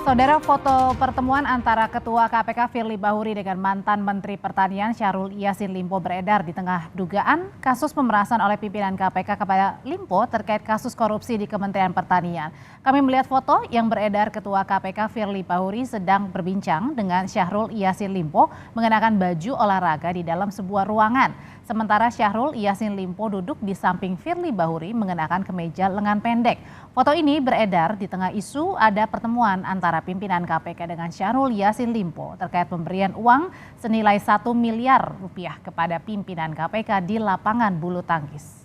Saudara, foto pertemuan antara Ketua KPK Firly Bahuri dengan mantan Menteri Pertanian Syahrul Yassin Limpo beredar di tengah dugaan kasus pemerasan oleh pimpinan KPK kepada Limpo terkait kasus korupsi di Kementerian Pertanian. Kami melihat foto yang beredar Ketua KPK Firly Bahuri sedang berbincang dengan Syahrul Yassin Limpo mengenakan baju olahraga di dalam sebuah ruangan. Sementara Syahrul Yassin Limpo duduk di samping Firly Bahuri mengenakan kemeja lengan pendek. Foto ini beredar di tengah isu ada pertemuan antara pimpinan KPK dengan Syahrul Yassin Limpo terkait pemberian uang senilai 1 miliar rupiah kepada pimpinan KPK di lapangan bulu tangkis.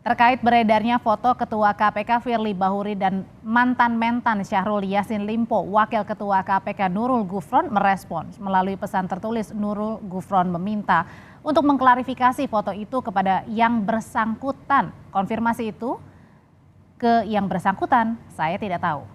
Terkait beredarnya foto Ketua KPK Firly Bahuri dan mantan mentan Syahrul Yassin Limpo, Wakil Ketua KPK Nurul Gufron merespons melalui pesan tertulis. Nurul Gufron meminta untuk mengklarifikasi foto itu kepada yang bersangkutan. Konfirmasi itu ke yang bersangkutan, saya tidak tahu.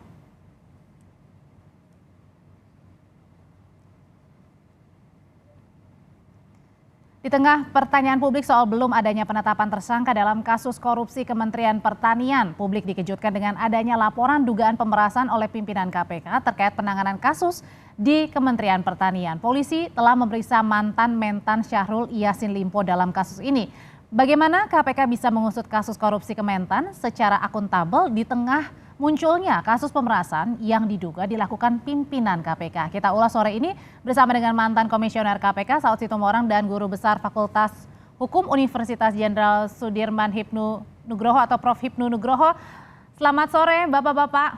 Di tengah pertanyaan publik soal belum adanya penetapan tersangka dalam kasus korupsi Kementerian Pertanian, publik dikejutkan dengan adanya laporan dugaan pemerasan oleh pimpinan KPK terkait penanganan kasus di Kementerian Pertanian. Polisi telah memeriksa mantan mentan Syahrul Yassin Limpo dalam kasus ini. Bagaimana KPK bisa mengusut kasus korupsi Kementan secara akuntabel di tengah munculnya kasus pemerasan yang diduga dilakukan pimpinan KPK. Kita ulas sore ini bersama dengan mantan Komisioner KPK Saud Situmorang dan Guru Besar Fakultas Hukum Universitas Jenderal Sudirman Hipnu Nugroho atau Prof. Hipnu Nugroho. Selamat sore Bapak-Bapak.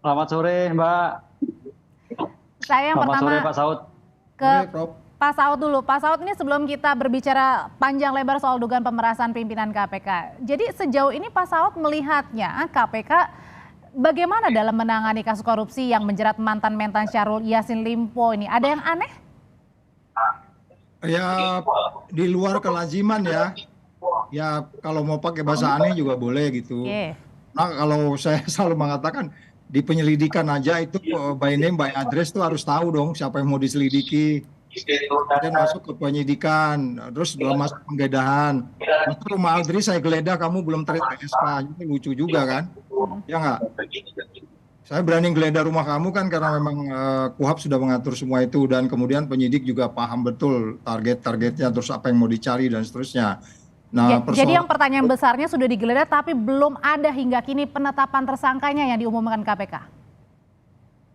Selamat sore Mbak. Saya yang Selamat pertama sore Pak Saud. ke Pak Saud dulu. Pak Saud, ini sebelum kita berbicara panjang lebar soal dugaan pemerasan pimpinan KPK. Jadi sejauh ini Pak Saud melihatnya KPK bagaimana dalam menangani kasus korupsi yang menjerat mantan mentan Syahrul Yassin Limpo ini? Ada yang aneh? Ya, di luar kelaziman ya. Ya kalau mau pakai bahasa aneh juga boleh gitu. Nah kalau saya selalu mengatakan di penyelidikan aja itu by name by address tuh harus tahu dong siapa yang mau diselidiki. Kemudian masuk ke penyidikan, terus belum masuk penggeledahan. Masuk rumah Audrey saya geledah, kamu belum terima SK, itu lucu juga kan? Ya nggak? Saya berani geledah rumah kamu kan karena memang KUHP sudah mengatur semua itu, dan kemudian penyidik juga paham betul target-targetnya, terus apa yang mau dicari dan seterusnya. Nah, jadi yang pertanyaan besarnya sudah digeledah tapi belum ada hingga kini penetapan tersangkanya yang diumumkan KPK.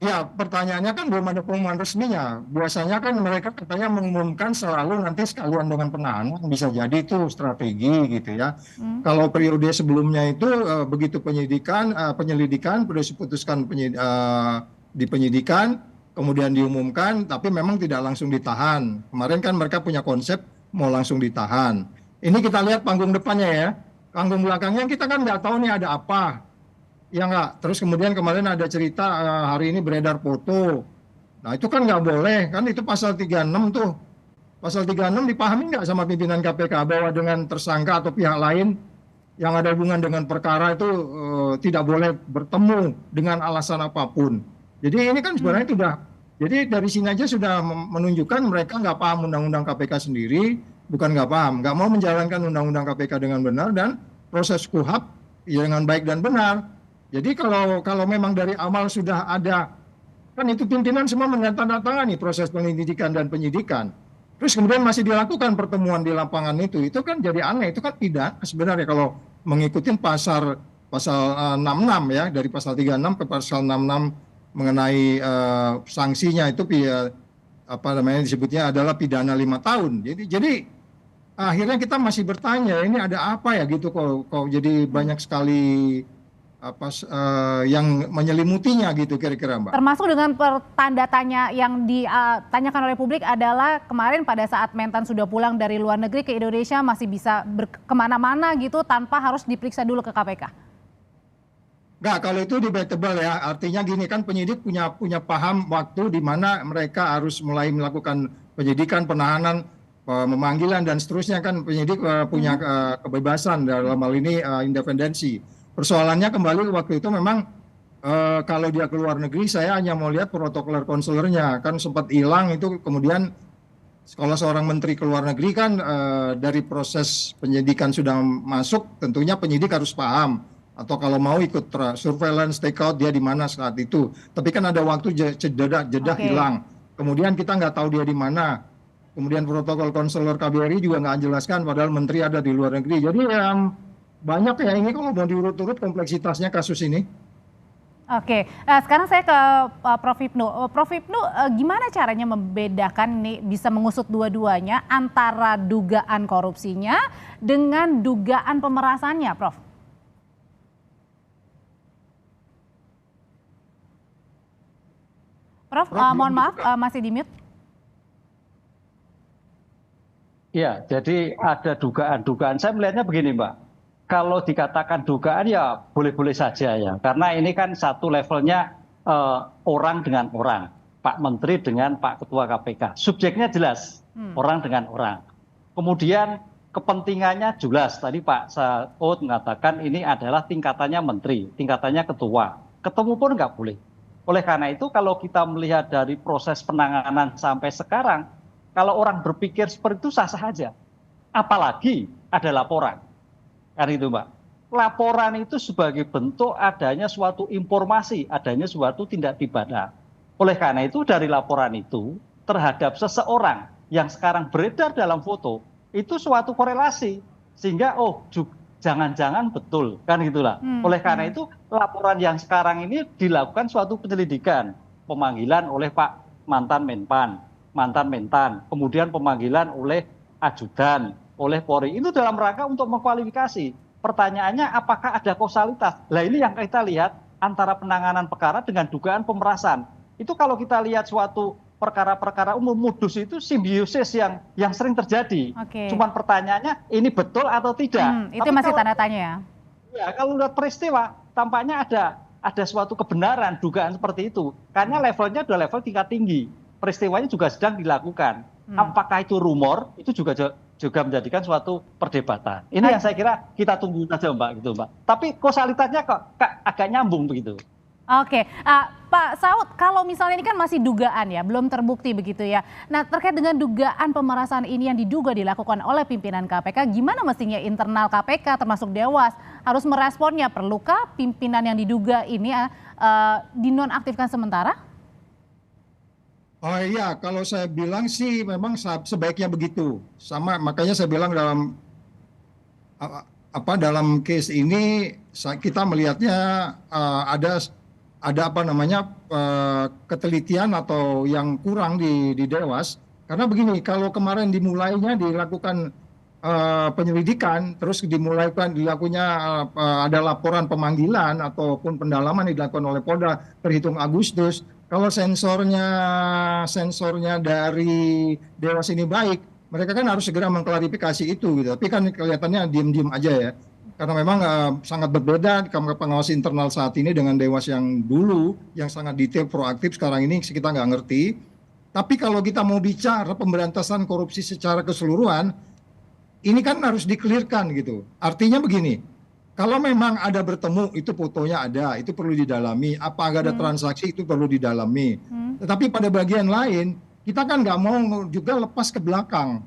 Ya, pertanyaannya kan belum ada pengumuman resminya. Biasanya kan mereka katanya mengumumkan selalu nanti sekalian dengan penahanan, bisa jadi itu strategi gitu ya. Kalau periode sebelumnya itu begitu penyelidikan sudah diputuskan di penyidikan, kemudian diumumkan, tapi memang tidak langsung ditahan. Kemarin kan mereka punya konsep mau langsung ditahan. Ini kita lihat panggung depannya ya. Panggung belakangnya kita kan nggak tahu nih ada apa. Ya nggak, terus kemudian kemarin ada cerita hari ini beredar foto. Nah itu kan nggak boleh, kan itu pasal 36 tuh. Pasal 36 dipahami nggak sama pimpinan KPK bahwa dengan tersangka atau pihak lain yang ada hubungan dengan perkara itu tidak boleh bertemu dengan alasan apapun. Jadi ini kan sebenarnya sudah, jadi dari sini aja sudah menunjukkan mereka nggak paham undang-undang KPK sendiri, bukan nggak paham, nggak mau menjalankan undang-undang KPK dengan benar dan proses KUHP ya dengan baik dan benar. Jadi kalau memang dari awal sudah ada, kan itu pimpinan semua menandatangani proses penyelidikan dan penyidikan. Terus kemudian masih dilakukan pertemuan di lapangan itu kan jadi aneh, itu kan tidak sebenarnya kalau mengikuti pasal 66 ya, dari pasal 36 ke pasal 66 mengenai sanksinya itu apa namanya disebutnya adalah pidana 5 tahun. Jadi akhirnya kita masih bertanya ini ada apa ya gitu kok jadi banyak sekali yang menyelimutinya gitu kira-kira Mbak. Termasuk dengan pertanda tanya yang ditanyakan oleh publik adalah kemarin pada saat mentan sudah pulang dari luar negeri ke Indonesia masih bisa kemana-mana gitu tanpa harus diperiksa dulu ke KPK. Enggak, kalau itu debatable ya, artinya gini kan penyidik punya paham waktu di mana mereka harus mulai melakukan penyidikan, penahanan, memanggilan dan seterusnya kan penyidik punya kebebasan dalam hal ini independensi. Persoalannya kembali waktu itu memang kalau dia keluar negeri saya hanya mau lihat protokoler konsulernya, kan sempat hilang itu kemudian Kalau seorang menteri ke luar negeri kan dari proses penyidikan sudah masuk, tentunya penyidik harus paham. Atau kalau mau ikut surveillance, take out dia di mana saat itu. Tapi kan ada waktu jeda hilang. Kemudian kita nggak tahu dia di mana. Kemudian protokol konselor KBRI juga nggak jelaskan, padahal menteri ada di luar negeri. Jadi banyak ya ini kalau mau diurut-urut kompleksitasnya kasus ini. Oke, sekarang saya ke Prof. Hipnu. Prof. Hipnu, gimana caranya membedakan nih, bisa mengusut dua-duanya antara dugaan korupsinya dengan dugaan pemerasannya, Prof? Prof, mohon maaf, masih di mute. Ya, jadi ada dugaan-dugaan. Saya melihatnya begini, Mbak. Kalau dikatakan dugaan ya boleh-boleh saja ya. Karena ini kan satu levelnya orang dengan orang. Pak Menteri dengan Pak Ketua KPK. Subjeknya jelas, orang dengan orang. Kemudian kepentingannya jelas. Tadi Pak Saud mengatakan ini adalah tingkatannya Menteri, tingkatannya Ketua. Ketemu pun nggak boleh. Oleh karena itu kalau kita melihat dari proses penanganan sampai sekarang, kalau orang berpikir seperti itu sah-sah saja. Apalagi ada laporan. Kan itu Mbak. Laporan itu sebagai bentuk adanya suatu informasi, adanya suatu tindak pidana. Oleh karena itu dari laporan itu terhadap seseorang yang sekarang beredar dalam foto, itu suatu korelasi. Sehingga jangan-jangan betul, kan gitulah. Oleh karena itu laporan yang sekarang ini dilakukan suatu penyelidikan. Pemanggilan oleh Pak mantan Menpan, mantan Mentan, kemudian pemanggilan oleh ajudan, oleh Polri. Itu dalam rangka untuk mengkualifikasi. Pertanyaannya apakah ada kausalitas? Nah ini yang kita lihat antara penanganan perkara dengan dugaan pemerasan. Itu kalau kita lihat suatu perkara-perkara umum modus itu simbiosis yang sering terjadi. Cuman pertanyaannya ini betul atau tidak? Itu masih tanda tanya ya? Ya, kalau lihat peristiwa tampaknya ada suatu kebenaran dugaan seperti itu. Karena levelnya sudah level tingkat tinggi. Peristiwanya juga sedang dilakukan. Apakah itu rumor? Itu juga menjadikan suatu perdebatan. Ini yang saya kira kita tunggu saja Mbak, gitu Mbak. Tapi kausalitasnya kok agak nyambung begitu. Oke, Pak Saud, kalau misalnya ini kan masih dugaan ya, belum terbukti begitu ya. Nah terkait dengan dugaan pemerasan ini yang diduga dilakukan oleh pimpinan KPK, gimana mestinya internal KPK termasuk Dewas harus meresponnya? Perlukah pimpinan yang diduga ini dinonaktifkan sementara? Oh iya, kalau saya bilang sih memang sebaiknya begitu. Sama, makanya saya bilang dalam case ini kita melihatnya ada ketelitian atau yang kurang di Dewas. Karena begini, kalau kemarin dimulainya dilakukan penyelidikan, terus dilakukannya ada laporan pemanggilan ataupun pendalaman dilakukan oleh Polda terhitung Agustus. Kalau sensornya dari Dewas ini baik, mereka kan harus segera mengklarifikasi itu gitu. Tapi kan kelihatannya diem-diem aja ya. Karena memang sangat berbeda pengawas internal saat ini dengan Dewas yang dulu, yang sangat detail, proaktif. Sekarang ini kita nggak ngerti. Tapi kalau kita mau bicara pemberantasan korupsi secara keseluruhan, ini kan harus di-clear-kan gitu. Artinya begini, kalau memang ada bertemu, itu fotonya ada, itu perlu didalami. Apa ada transaksi, itu perlu didalami. Tetapi pada bagian lain, kita kan nggak mau juga lepas ke belakang.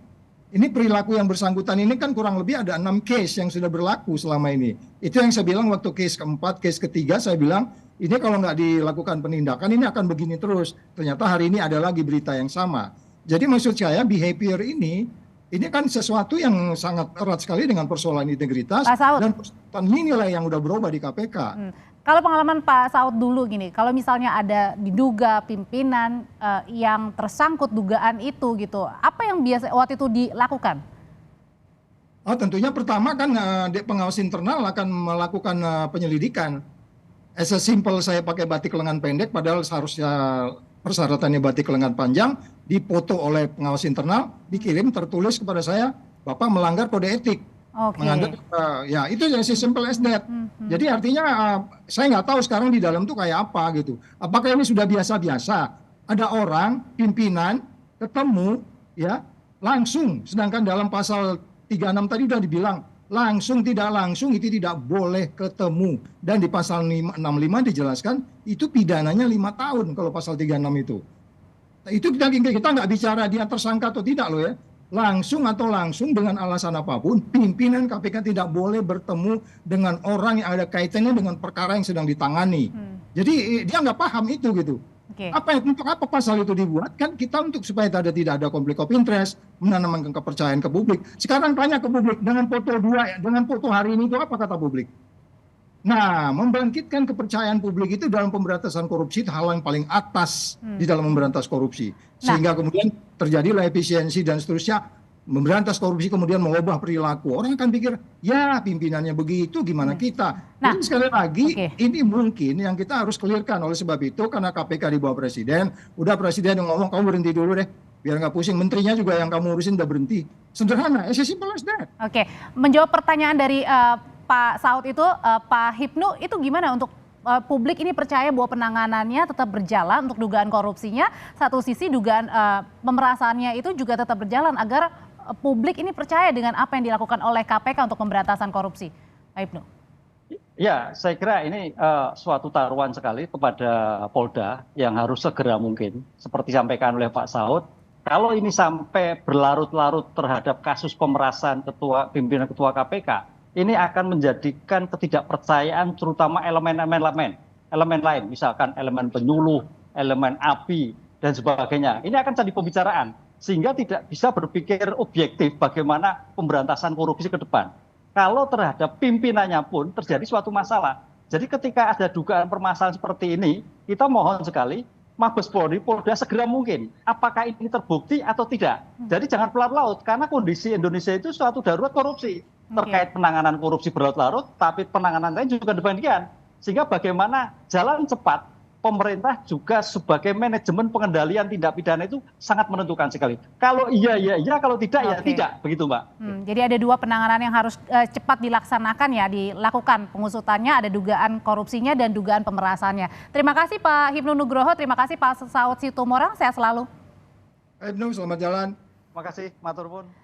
Ini perilaku yang bersangkutan ini kan kurang lebih ada 6 case yang sudah berlaku selama ini. Itu yang saya bilang waktu case keempat, case ketiga, saya bilang, ini kalau nggak dilakukan penindakan, ini akan begini terus. Ternyata hari ini ada lagi berita yang sama. Jadi maksud saya, behavior ini kan sesuatu yang sangat erat sekali dengan persoalan integritas dan persoalan nilai yang udah berubah di KPK. Kalau pengalaman Pak Saud dulu gini, kalau misalnya ada diduga pimpinan yang tersangkut dugaan itu gitu, apa yang biasa waktu itu dilakukan? Oh, tentunya pertama kan pengawas internal akan melakukan penyelidikan. As a simple saya pakai batik lengan pendek, padahal seharusnya persyaratannya batik lengan panjang, dipoto oleh pengawas internal, dikirim tertulis kepada saya, Bapak melanggar kode etik. Menganggap ya itu yang simple as that. Jadi artinya saya nggak tahu sekarang di dalam tuh kayak apa gitu. Apakah ini sudah biasa-biasa? Ada orang pimpinan ketemu ya langsung, sedangkan dalam pasal 36 tadi udah dibilang langsung tidak langsung itu tidak boleh ketemu, dan di pasal 65 dijelaskan itu pidananya 5 tahun kalau pasal 36 itu. Itu kita nggak bicara dia tersangka atau tidak loh ya. Langsung dengan alasan apapun, pimpinan KPK tidak boleh bertemu dengan orang yang ada kaitannya dengan perkara yang sedang ditangani. Jadi dia nggak paham itu gitu. Untuk apa pasal itu dibuat? Kan kita supaya tidak ada konflik of interest, menanamkan kepercayaan ke publik. Sekarang tanya ke publik, dengan foto hari ini itu apa kata publik? Nah, membangkitkan kepercayaan publik itu dalam pemberantasan korupsi itu hal yang paling atas di dalam memberantas korupsi. Sehingga kemudian terjadilah efisiensi dan seterusnya, memberantas korupsi kemudian mengubah perilaku. Orang akan pikir, ya pimpinannya begitu, gimana kita? Jadi sekali lagi, ini mungkin yang kita harus clearkan. Oleh sebab itu, karena KPK di bawah presiden, udah presiden yang ngomong, kamu berhenti dulu deh. Biar nggak pusing, menterinya juga yang kamu urusin udah berhenti. Sederhana, as simple as that. Menjawab pertanyaan dari Pak Saud itu, Pak Hipnu, itu gimana untuk publik ini percaya bahwa penanganannya tetap berjalan untuk dugaan korupsinya, satu sisi dugaan pemerasannya itu juga tetap berjalan agar publik ini percaya dengan apa yang dilakukan oleh KPK untuk pemberantasan korupsi, Pak Hipnu? Ya, saya kira ini suatu taruhan sekali kepada Polda yang harus segera mungkin, seperti disampaikan oleh Pak Saud. Kalau ini sampai berlarut-larut terhadap kasus pemerasan pimpinan ketua KPK, ini akan menjadikan ketidakpercayaan terutama elemen lain, misalkan elemen penyuluh, elemen api, dan sebagainya. Ini akan jadi pembicaraan, sehingga tidak bisa berpikir objektif bagaimana pemberantasan korupsi ke depan. Kalau terhadap pimpinannya pun terjadi suatu masalah. Jadi ketika ada dugaan permasalahan seperti ini, kita mohon sekali Mabes Polri, Polda segera mungkin. Apakah ini terbukti atau tidak? Jadi jangan pelarut-larut, karena kondisi Indonesia itu suatu darurat korupsi. Terkait penanganan korupsi berlarut-larut, tapi penanganan lain juga demikian. Sehingga bagaimana jalan cepat pemerintah juga sebagai manajemen pengendalian tindak pidana itu sangat menentukan sekali. Kalau iya, kalau tidak, ya tidak. Begitu, Mbak. Jadi ada dua penanganan yang harus cepat dilaksanakan ya, dilakukan pengusutannya, ada dugaan korupsinya dan dugaan pemerasannya. Terima kasih Pak Hipnu Nugroho, terima kasih Pak Saud Situmorang, sehat selalu. Hipnu, selamat jalan. Terima kasih, matur nuwun.